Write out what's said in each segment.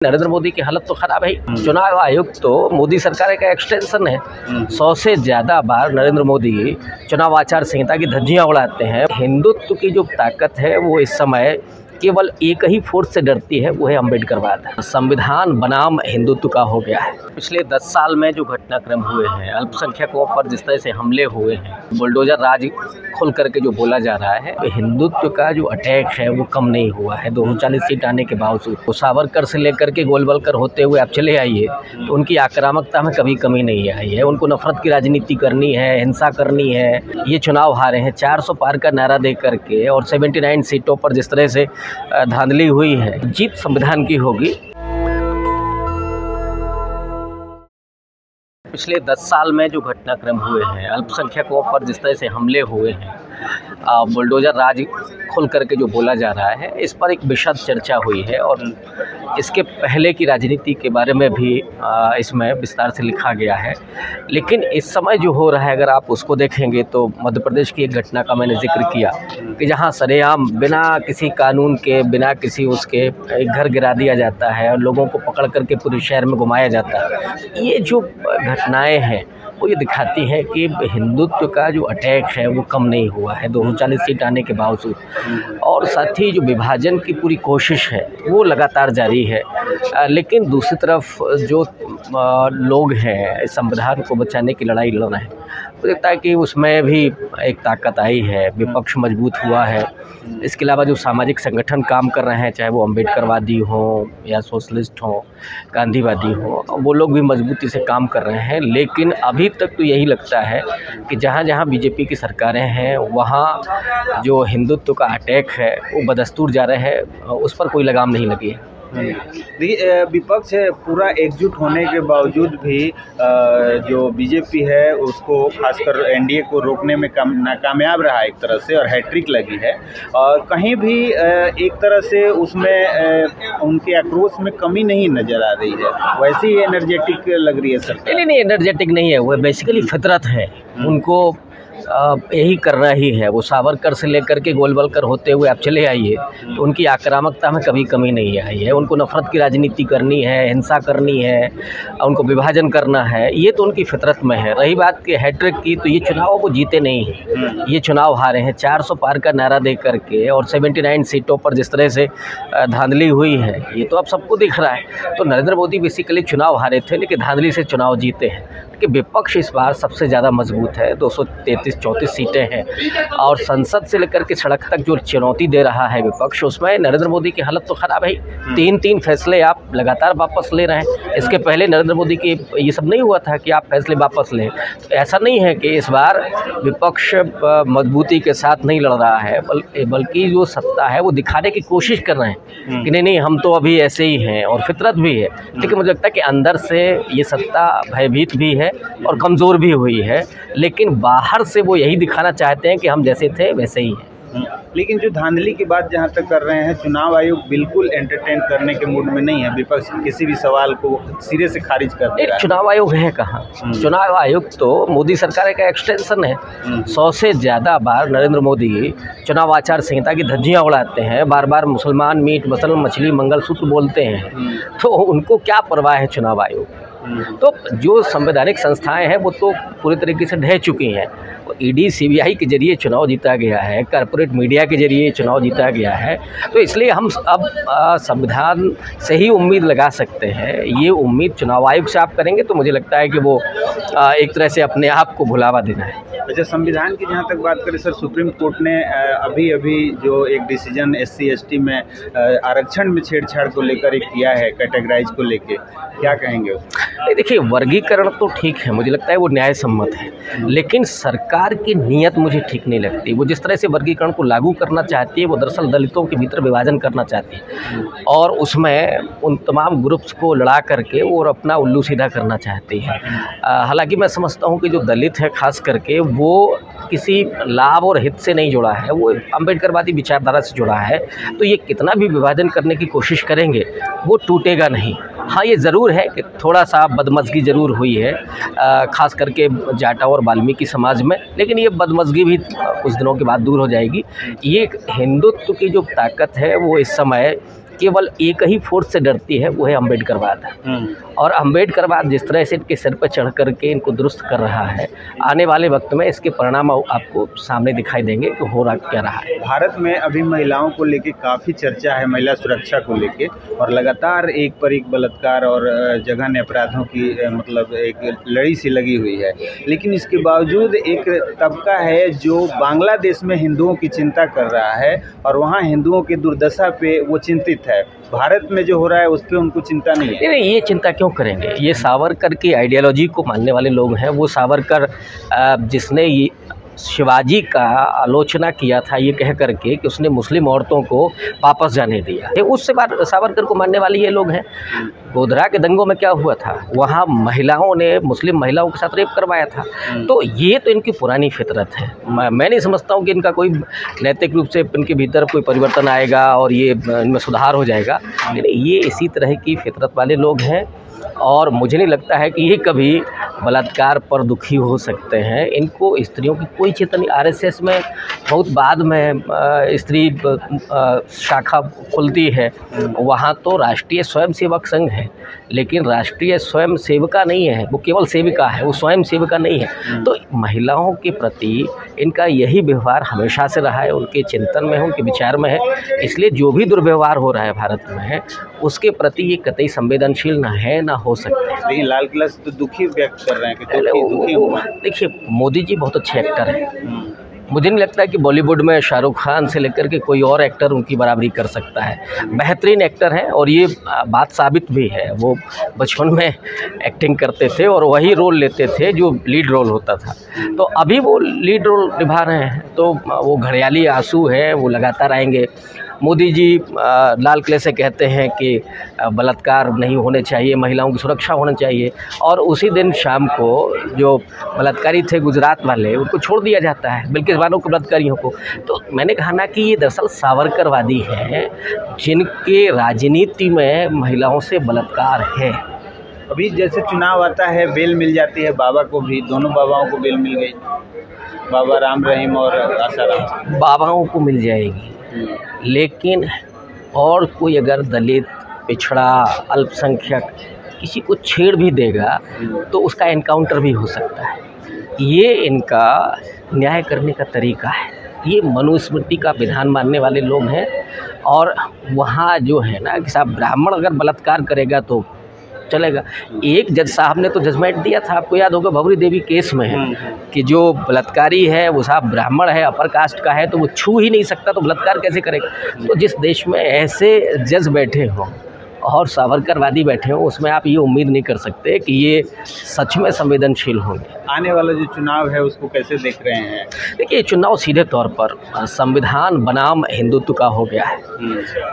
नरेंद्र मोदी की हालत तो खराब है। चुनाव आयोग तो मोदी सरकार का एक्सटेंशन है। 100 से ज़्यादा बार नरेंद्र मोदी चुनाव आचार संहिता की धज्जियां उड़ाते हैं। हिंदुत्व की जो ताकत है वो इस समय केवल एक ही फोर्स से डरती है, वो है अम्बेडकरवाद। संविधान बनाम हिंदुत्व का हो गया है। पिछले 10 साल में जो घटनाक्रम हुए हैं, अल्पसंख्यकों पर जिस तरह से हमले हुए हैं, बुलडोजर राज खोल करके जो बोला जा रहा है, हिंदुत्व का जो अटैक है वो कम नहीं हुआ है। 240 सीट आने के बावजूद सावरकर से लेकर के गोलवलकर होते हुए आप चले आइए तो उनकी आक्रामकता में कभी कमी नहीं आई है। उनको नफरत की राजनीति करनी है, हिंसा करनी है। ये चुनाव हारे हैं 400 पार का नारा दे करके, और 79 सीटों पर जिस तरह से धांधली हुई है। जीत संविधान की होगी। पिछले 10 साल में जो घटनाक्रम हुए हैं, अल्पसंख्यकों पर जिस तरह से हमले हुए हैं, बुलडोजर राज खोल करके जो बोला जा रहा है, इस पर एक विशद चर्चा हुई है। और इसके पहले की राजनीति के बारे में भी इसमें विस्तार से लिखा गया है। लेकिन इस समय जो हो रहा है, अगर आप उसको देखेंगे तो मध्य प्रदेश की एक घटना का मैंने जिक्र किया कि जहां सरेआम बिना किसी कानून के, बिना किसी उसके एक घर गिरा दिया जाता है और लोगों को पकड़ करके पूरे शहर में घुमाया जाता है। ये जो घटनाएं हैं वो ये दिखाती है कि हिंदुत्व का जो अटैक है वो कम नहीं हुआ है 240 सीट आने के बावजूद। और साथ ही जो विभाजन की पूरी कोशिश है वो लगातार जारी है। लेकिन दूसरी तरफ जो लोग हैं संविधान को बचाने की लड़ाई लड़ रहे हैं, मुझे लगता है कि उसमें भी एक ताकत आई है, विपक्ष मजबूत हुआ है। इसके अलावा जो सामाजिक संगठन काम कर रहे हैं, चाहे वो अम्बेडकरवादी हों या सोशलिस्ट हों, गांधीवादी हों, वो लोग भी मजबूती से काम कर रहे हैं। लेकिन अभी तक तो यही लगता है कि जहाँ जहाँ बीजेपी की सरकारें हैं वहाँ जो हिंदुत्व का अटैक है वो बदस्तूर जा रहे हैं, उस पर कोई लगाम नहीं लगी है। देखिए, विपक्ष पूरा एकजुट होने के बावजूद भी जो बीजेपी है उसको खासकर एनडीए को रोकने में नाकामयाब रहा एक तरह से, और हैट्रिक लगी है। और कहीं भी एक तरह से उसमें उनके आक्रोश में कमी नहीं नज़र आ रही है। वैसे ही एनर्जेटिक लग रही है सरकार। नहीं, एनर्जेटिक नहीं है, वो बेसिकली फितरत है। उनको यही करना ही है। वो सावरकर से लेकर के गोलवलकर होते हुए आप चले आइए तो उनकी आक्रामकता में कभी कमी नहीं आई है। उनको नफरत की राजनीति करनी है, हिंसा करनी है, उनको विभाजन करना है, ये तो उनकी फितरत में है। रही बात कि हैट्रिक की, तो ये चुनाव वो जीते नहीं हैं। ये चुनाव हारे हैं 400 पार का नारा दे करके, और 79 सीटों पर जिस तरह से धांधली हुई है ये तो अब सबको दिख रहा है। तो नरेंद्र मोदी बेसिकली चुनाव हारे थे लेकिन धांधली से चुनाव जीते हैं। कि विपक्ष इस बार सबसे ज़्यादा मजबूत है, 233-34 सीटें हैं। और संसद से लेकर के सड़क तक जो चुनौती दे रहा है विपक्ष, उसमें नरेंद्र मोदी की हालत तो ख़राब है। 3 फैसले आप लगातार वापस ले रहे हैं। इसके पहले नरेंद्र मोदी के ये सब नहीं हुआ था कि आप फैसले वापस लें। तो ऐसा नहीं है कि इस बार विपक्ष मजबूती के साथ नहीं लड़ रहा है, बल्कि जो सत्ता है वो दिखाने की कोशिश कर रहे हैं कि नहीं हम तो अभी ऐसे ही हैं, और फितरत भी है। लेकिन मुझे लगता है कि अंदर से ये सत्ता भयभीत भी है और कमज़ोर भी हुई है। लेकिन बाहर से वो यही दिखाना चाहते हैं कि हम जैसे थे वैसे ही हैं। लेकिन जो धांधली की बात जहाँ तक कर रहे हैं, चुनाव आयोग बिल्कुल एंटरटेन करने के मूड में नहीं है। विपक्ष किसी भी सवाल को सिरे से खारिज कर दे रहा है। चुनाव आयोग है कहाँ? चुनाव आयोग तो मोदी सरकार का एक्सटेंशन है। 100 से ज़्यादा बार नरेंद्र मोदी चुनाव आचार संहिता की धज्जियां उड़ाते हैं, बार बार मुसलमान मीट, मछली, मंगलसूत्र बोलते हैं। तो उनको क्या परवाह है चुनाव आयोग? तो जो संवैधानिक संस्थाएं हैं वो तो पूरी तरीके से ढह चुकी हैं। ईडी सीबीआई के जरिए चुनाव जीता गया है, कॉर्पोरेट मीडिया के जरिए चुनाव जीता गया है। तो इसलिए हम अब संविधान से ही उम्मीद लगा सकते हैं। ये उम्मीद चुनाव आयोग से आप करेंगे तो मुझे लगता है कि वो एक तरह से अपने आप को भुलावा देना है। अच्छा, संविधान की जहाँ तक बात करें सर, सुप्रीम कोर्ट ने अभी जो एक डिसीजन SC ST में आरक्षण में छेड़छाड़ को लेकर एक किया है, कैटेगराइज को लेके, क्या कहेंगे उसमें? देखिए, वर्गीकरण तो ठीक है, मुझे लगता है वो न्याय सम्मत है। लेकिन सरकार की नीयत मुझे ठीक नहीं लगती। वो जिस तरह से वर्गीकरण को लागू करना चाहती है, वो दरअसल दलितों के भीतर विभाजन करना चाहती है, और उसमें उन तमाम ग्रुप्स को लड़ा करके और अपना उल्लू सीधा करना चाहती है। हालांकि मैं समझता हूँ कि जो दलित है खास करके, वो किसी लाभ और हित से नहीं जुड़ा है, वो अम्बेडकरवादी विचारधारा से जुड़ा है। तो ये कितना भी विभाजन करने की कोशिश करेंगे वो टूटेगा नहीं। हाँ, ये ज़रूर है कि थोड़ा सा बदमज़गी ज़रूर हुई है, ख़ास करके जाटा और वाल्मीकि समाज में, लेकिन ये बदमज़गी भी कुछ दिनों के बाद दूर हो जाएगी। ये हिंदुत्व की जो ताकत है वो इस समय केवल एक ही फोर्स से डरती है, वो है अम्बेडकरवाद। और अम्बेडकरवाद जिस तरह से इनके सिर पर चढ़ करके इनको दुरुस्त कर रहा है, आने वाले वक्त में इसके परिणाम आपको सामने दिखाई देंगे कि हो रहा क्या रहा है। भारत में अभी महिलाओं को लेके काफ़ी चर्चा है, महिला सुरक्षा को लेके, और लगातार एक पर एक बलात्कार और जघन्य अपराधों की मतलब एक लड़ी सी लगी हुई है। लेकिन इसके बावजूद एक तबका है जो बांग्लादेश में हिंदुओं की चिंता कर रहा है और वहाँ हिंदुओं की दुर्दशा पे वो चिंतित है। भारत में जो हो रहा है उस पर उनको चिंता नहीं है। नहीं, ये चिंता क्यों करेंगे? ये सावरकर की आइडियोलॉजी को मानने वाले लोग हैं। वो सावरकर जिसने ये शिवाजी का आलोचना किया था ये कह करके कि उसने मुस्लिम औरतों को वापस जाने दिया, ये उससे बाद सावरकर को मानने वाले ये लोग हैं। गोधरा के दंगों में क्या हुआ था? वहाँ महिलाओं ने मुस्लिम महिलाओं के साथ रेप करवाया था। तो ये तो इनकी पुरानी फितरत है। मैं नहीं समझता हूँ कि इनका कोई नैतिक रूप से इनके भीतर कोई परिवर्तन आएगा और ये इनमें सुधार हो जाएगा। ये इसी तरह की फितरत वाले लोग हैं और मुझे नहीं लगता है कि ये कभी बलात्कार पर दुखी हो सकते हैं। इनको स्त्रियों की कोई चिंता नहीं। आरएसएस में बहुत बाद में स्त्री शाखा खुलती है, वहाँ तो राष्ट्रीय स्वयंसेवक संघ है, लेकिन राष्ट्रीय स्वयं सेविका नहीं है, वो केवल सेविका है, वो स्वयं सेविका नहीं है। तो महिलाओं के प्रति इनका यही व्यवहार हमेशा से रहा है, उनके चिंतन में है, उनके विचार में है। इसलिए जो भी दुर्व्यवहार हो रहा है भारत में, उसके प्रति ये कतई संवेदनशील ना है ना हो सकते हैं। लेकिन लाल किला से तो दुखी व्यक्त कर रहे हैं कि देखिए, मोदी जी बहुत अच्छे एक्टर हैं। मुझे नहीं लगता कि बॉलीवुड में शाहरुख खान से लेकर के कोई और एक्टर उनकी बराबरी कर सकता है। बेहतरीन एक्टर हैं और ये बात साबित भी है। वो बचपन में एक्टिंग करते थे और वही रोल लेते थे जो लीड रोल होता था, तो अभी वो लीड रोल निभा रहे हैं। तो वो घड़ियाली आंसू है, वो लगातार आएंगे। मोदी जी लाल किले से कहते हैं कि बलात्कार नहीं होने चाहिए, महिलाओं की सुरक्षा होनी चाहिए, और उसी दिन शाम को जो बलात्कारी थे गुजरात वाले, उनको छोड़ दिया जाता है, बिल्किस बानो के बलात्कारियों को। तो मैंने कहा ना कि ये दरअसल सावरकरवादी हैं जिनके राजनीति में महिलाओं से बलात्कार है। अभी जैसे चुनाव आता है, बेल मिल जाती है बाबा को भी, दोनों बाबाओं को बेल मिल गई, बाबा राम रहीम और आसाराम। बाबाओं को मिल जाएगी, लेकिन और कोई अगर दलित, पिछड़ा, अल्पसंख्यक किसी को छेड़ भी देगा तो उसका एनकाउंटर भी हो सकता है। ये इनका न्याय करने का तरीका है। ये मनुस्मृति का विधान मानने वाले लोग हैं। और वहाँ जो है ना कि साहब ब्राह्मण अगर बलात्कार करेगा तो चलेगा। एक जज साहब ने तो जजमेंट दिया था, आपको याद होगा भवरी देवी केस में, कि जो बलात्कारी है वो साहब ब्राह्मण है, अपर कास्ट का है, तो वो छू ही नहीं सकता, तो बलात्कार कैसे करेगा। तो जिस देश में ऐसे जज बैठे हों और सावरकरवादी बैठे हों, उसमें आप ये उम्मीद नहीं कर सकते कि ये सच में संवेदनशील होंगे। आने वाला जो चुनाव है उसको कैसे देख रहे हैं? देखिए, चुनाव सीधे तौर पर संविधान बनाम हिंदुत्व का हो गया है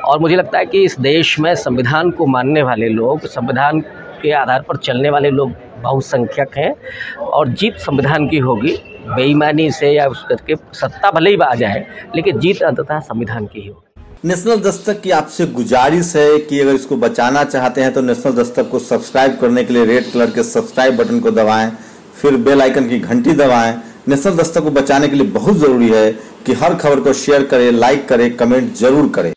और मुझे लगता है कि इस देश में संविधान को मानने वाले लोग, संविधान के आधार पर चलने वाले लोग बहुसंख्यक हैं और जीत संविधान की होगी। बेईमानी से या उस करके सत्ता भले ही आ जाए, लेकिन जीत अंततः संविधान की ही होगी। नेशनल दस्तक की आपसे गुजारिश है कि अगर इसको बचाना चाहते हैं तो नेशनल दस्तक को सब्सक्राइब करने के लिए रेड कलर के सब्सक्राइब बटन को दबाएं, फिर बेल आइकन की घंटी दबाएं। नेशनल दस्तक को बचाने के लिए बहुत जरूरी है कि हर खबर को शेयर करें, लाइक करें, कमेंट जरूर करें।